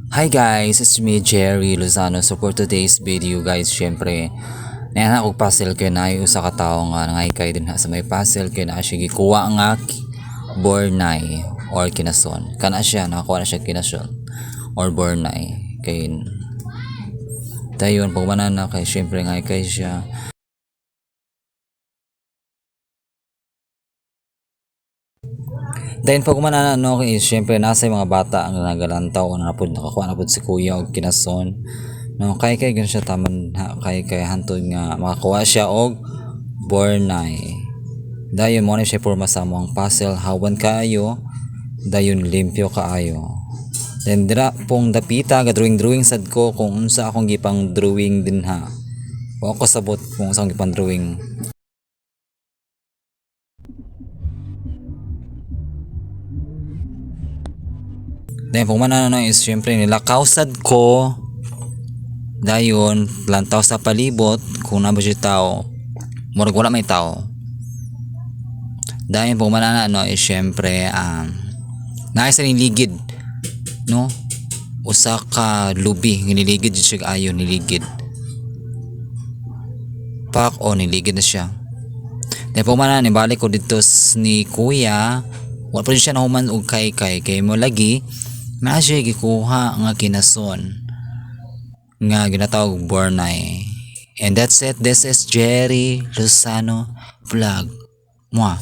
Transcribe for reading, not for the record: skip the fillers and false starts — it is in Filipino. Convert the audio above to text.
Hi guys, it's me Jerry Lozano. So for today's video guys, syempre na og puzzle kay na usa ka tawo nga nangay din sa may puzzle kay na siya gikuha nga Bornay or kinason. Kana siya nakakuha na siya kinason or Bornay kay dayon pagmanan na kay syempre nga kay siya. Then pag na no is syempre nasa yung mga bata ang nagalantaw o nakakuha na pud si kuya og kinason. No kay gan siya taman kay hantod nga makakuha siya og Bornay. Dayon mo na siya porma sa among puzzle hawan kaayo, dayon limpyo kaayo. Then dira pong dapita ga drawing sad ko kung unsa akong gipang drawing dinha. O ko sabot kung unsa akong gipang drawing. Then kung manano is syempre nilakaw sad ko. Dayon lantaw sa palibot kung na ba siya tao. Murag wala may tao. Dayon kung manano is syempre naisa ning ligid no usa ka lubi niligid siya ayo niligid. Pak o niligid na siya. Then kung manano ni balik ko dito ni kuya wala pa siya nahuman og kay mo lagi na siya gikuha nga kinason nga ginatawag Bornay. And that's it. This is Jerry Lozano Vlog. Mwah.